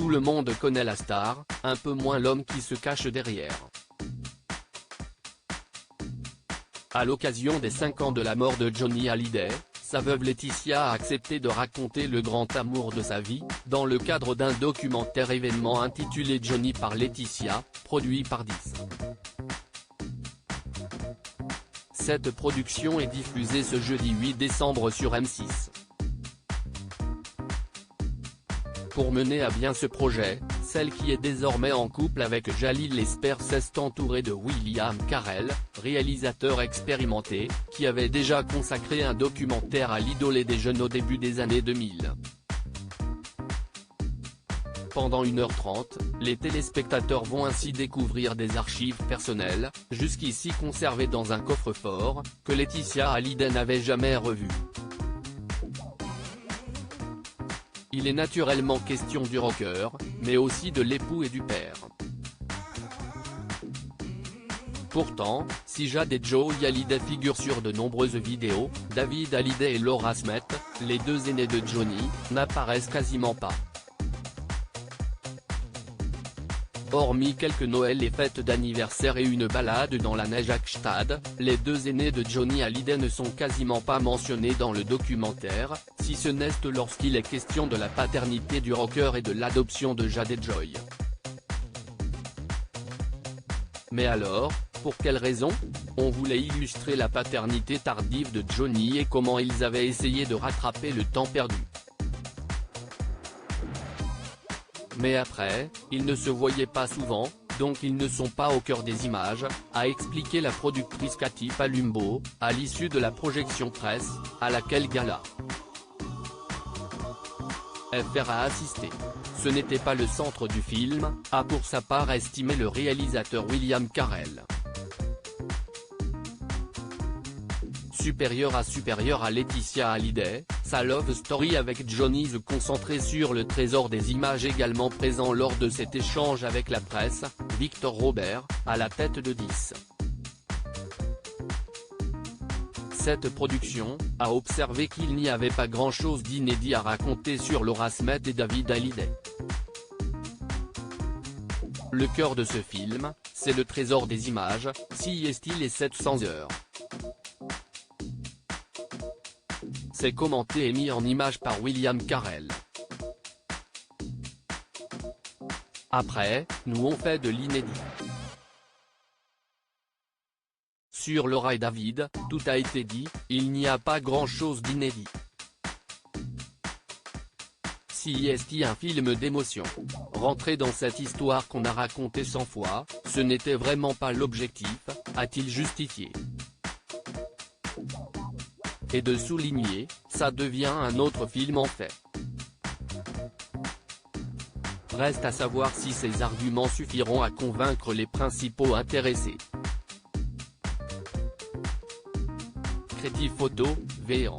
Tout le monde connaît la star, un peu moins l'homme qui se cache derrière. À l'occasion des 5 ans de la mort de Johnny Hallyday, sa veuve Laetitia a accepté de raconter le grand amour de sa vie, dans le cadre d'un documentaire événement intitulé Johnny par Laetitia, produit par 10. Cette production est diffusée ce jeudi 8 décembre sur M6. Pour mener à bien ce projet, celle qui est désormais en couple avec Jalil espère s'est entourée de William Carell, réalisateur expérimenté, qui avait déjà consacré un documentaire à l'idole des jeunes au début des années 2000. Pendant 1h30, les téléspectateurs vont ainsi découvrir des archives personnelles, jusqu'ici conservées dans un coffre-fort, que Laetitia Hallyday n'avait jamais revues. Il est naturellement question du rocker, mais aussi de l'époux et du père. Pourtant, si Jade et Joey Hallyday figurent sur de nombreuses vidéos, David Hallyday et Laura Smith, les deux aînés de Johnny, n'apparaissent quasiment pas. Hormis quelques Noëls et fêtes d'anniversaire et une balade dans la neige à Gstaad, les deux aînés de Johnny Hallyday ne sont quasiment pas mentionnés dans le documentaire, si ce n'est lorsqu'il est question de la paternité du rocker et de l'adoption de Jade et Joey. Mais alors, pour quelle raison? On voulait illustrer la paternité tardive de Johnny et comment ils avaient essayé de rattraper le temps perdu. Mais après, ils ne se voyaient pas souvent, donc ils ne sont pas au cœur des images, a expliqué la productrice Cathy Palumbo, à l'issue de la projection presse, à laquelle Gala FR a assisté. Ce n'était pas le centre du film, a pour sa part estimé le réalisateur William Carell. Supérieur à Laetitia Hallyday, sa love story avec Johnny se concentrait sur le trésor des images également présent lors de cet échange avec la presse, Victor Robert, à la tête de 10. Cette production a observé qu'il n'y avait pas grand-chose d'inédit à raconter sur Laura Smith et David Hallyday. Le cœur de ce film, c'est le trésor des images, CST les 700 heures. C'est commenté et mis en image par William Carell. Après, nous on fait de l'inédit. Sur Laura et David, tout a été dit, il n'y a pas grand-chose d'inédit. CST un film d'émotion. Rentrer dans cette histoire qu'on a racontée 100 fois, ce n'était vraiment pas l'objectif, a-t-il justifié. Et de souligner, ça devient un autre film en fait. Reste à savoir si ces arguments suffiront à convaincre les principaux intéressés. Crédit photo, Véan.